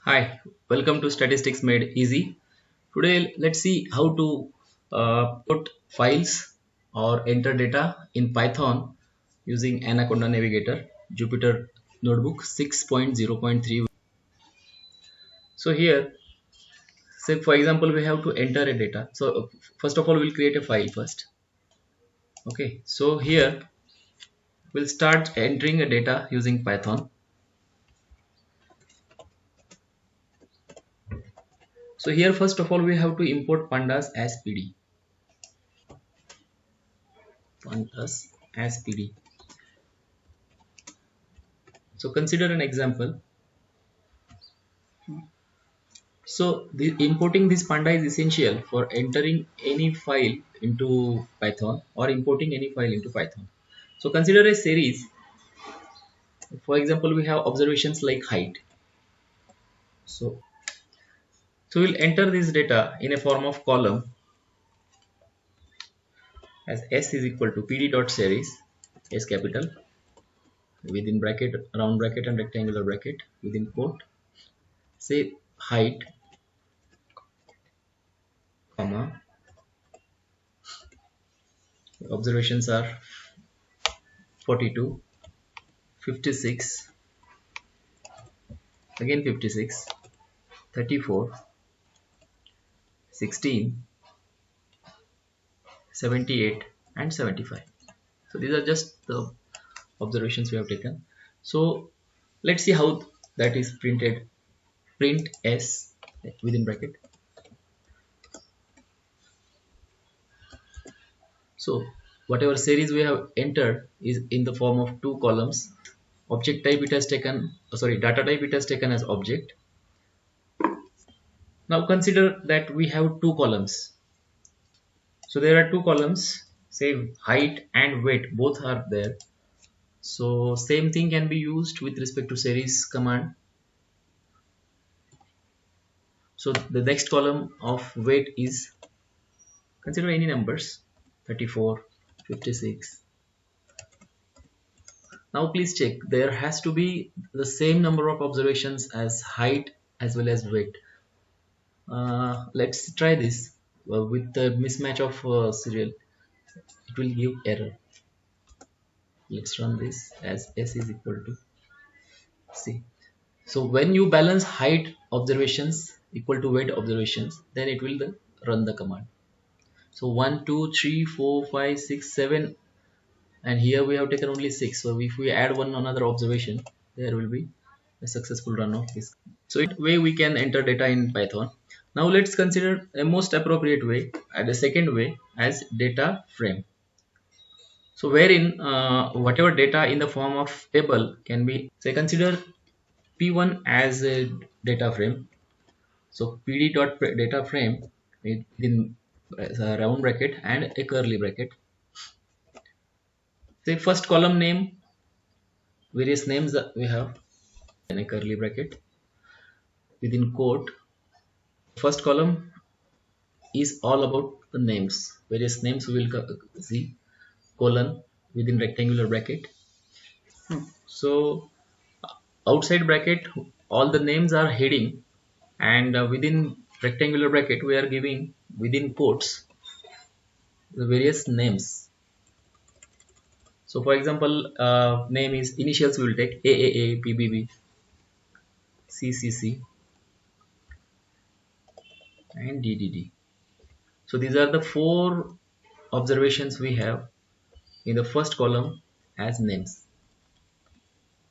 Hi, welcome to Statistics Made Easy. Today, let's see how to put files or enter data in Python using Anaconda Navigator, Jupyter Notebook 6.0.3. So here, say for example, we have to enter a data. So first of all, we'll create a file first. Okay, so here we'll start entering a data using Python. So here, first of all, we have to import pandas as PD. Pandas as PD. So consider an example. So importing this panda is essential for entering any file into Python or importing any file into Python. So consider a series. For example, we have observations like height. So, so we'll enter this data in a form of column as s is equal to pd dot series, s capital, within bracket, round bracket and rectangular bracket, within quote, say height, comma, observations are 42, 56, again 56, 34, 16, 78 and 75. So these are just the observations we have taken. So let's see how that is printed. Print s within bracket. So whatever series we have entered is in the form of two columns. Object type it has taken, data type it has taken as object. Now consider that we have two columns. So there are two columns, say height and weight, both are there. So same thing can be used with respect to series command. So the next column of weight is, consider any numbers, 34, 56. Now please check, there has to be the same number of observations as height as well as weight. Let's try this with the mismatch of serial. It will give error. Let's run this as s is equal to c. So when you balance height observations equal to weight observations, then it will run the command. So 1, 2, 3, 4, 5, 6, 7, and here we have taken only 6. So if we add one another observation, there will be a successful run of this. So in way we can enter data in Python. Now let's consider a most appropriate way, and the second way as data frame. So wherein whatever data in the form of table can be, say consider P1 as a data frame. So pd dot data frame in a round bracket and a curly bracket. Say first column name, various names that we have in a curly bracket within quote. First column is all about the names, various names we will see, colon within rectangular bracket. So outside bracket all the names are heading, and within rectangular bracket we are giving within quotes the various names. So for example, name is initials, we will take AAA, PBB, CCC and DDD. So these are the four observations we have in the first column as names,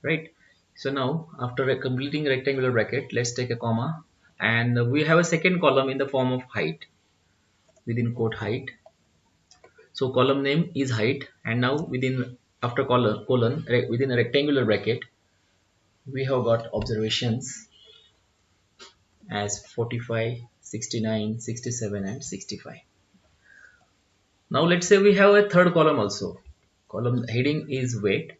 right? So now after completing rectangular bracket, let's take a comma, and we have a second column in the form of height within quote height. So column name is height, and now within after colon within a rectangular bracket we have got observations as 45, 69, 67 and 65. Now let's say we have a third column also. Column heading is weight.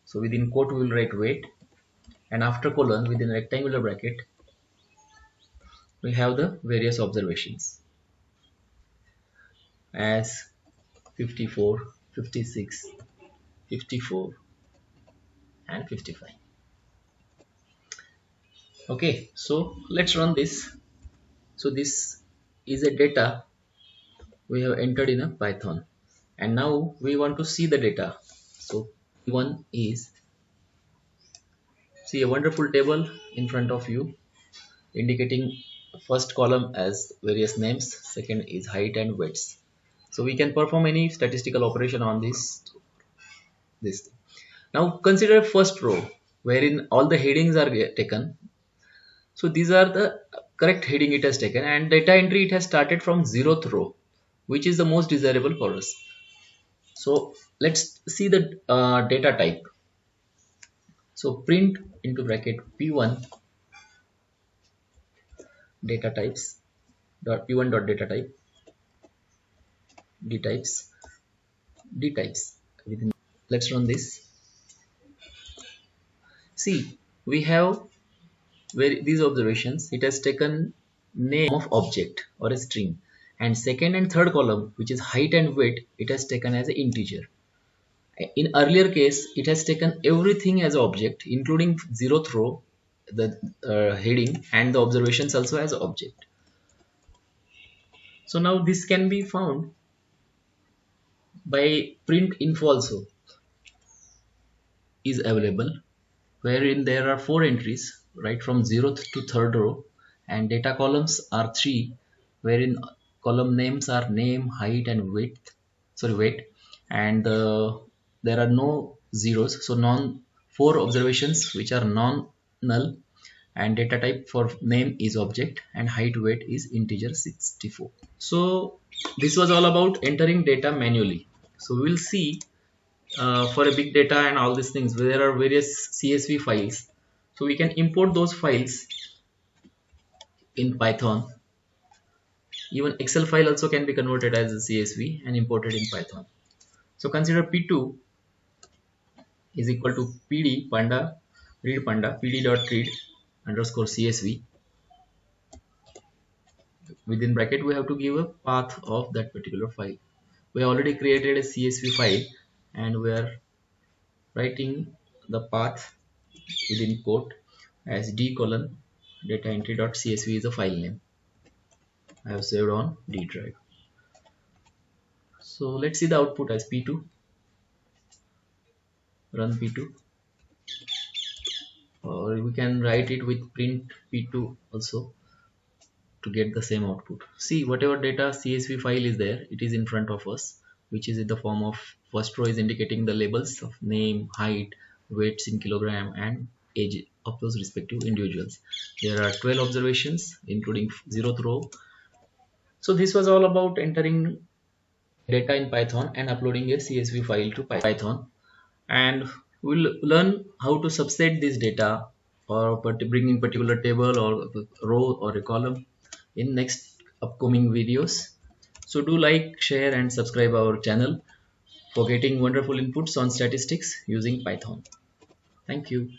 So within quote we will write weight, and after colon within rectangular bracket we have the various observations as 54, 56, 54 and 55. Okay, so let's run this. So this is a data we have entered in a Python, and now we want to see the data. So one is, see a wonderful table in front of you indicating first column as various names, second is height and weights. So we can perform any statistical operation on this. Now consider first row wherein all the headings are taken. So these are the correct heading it has taken, and data entry it has started from 0th row, which is the most desirable for us. So let's see the data type. So print into bracket p1 data types dot p1 dot data type d types d types within. Let's run this. See, we have where these observations it has taken name of object or a string, and second and third column, which is height and weight, it has taken as an integer. In earlier case it has taken everything as object including 0th row, the heading, and the observations also as object. So now this can be found by print info also is available, wherein there are 4 entries right from 0th to 3rd row, and data columns are 3, wherein column names are name, height and weight, and there are no zeros, so non 4 observations which are non null, and data type for name is object and height weight is integer 64. So this was all about entering data manually. So we will see for a big data and all these things there are various CSV files, so we can import those files in Python. Even Excel file also can be converted as a CSV and imported in Python. So consider p2 is equal to pd panda read panda pd.read underscore CSV. Within bracket we have to give a path of that particular file. We already created a CSV file and we are writing the path within quote as d colon data entry.csv is a file name I have saved on D drive. So let's see the output as p2. Run p2, or we can write it with print p2 also to get the same output. See, whatever data CSV file is there, it is in front of us, which is in the form of first row is indicating the labels of name, height, weights in kilogram and age of those respective individuals. There are 12 observations including 0th row. So this was all about entering data in Python and uploading a CSV file to Python, and we'll learn how to subset this data or bring in particular table or row or a column in next upcoming videos. So do like, share and subscribe our channel for getting wonderful inputs on statistics using Python. Thank you.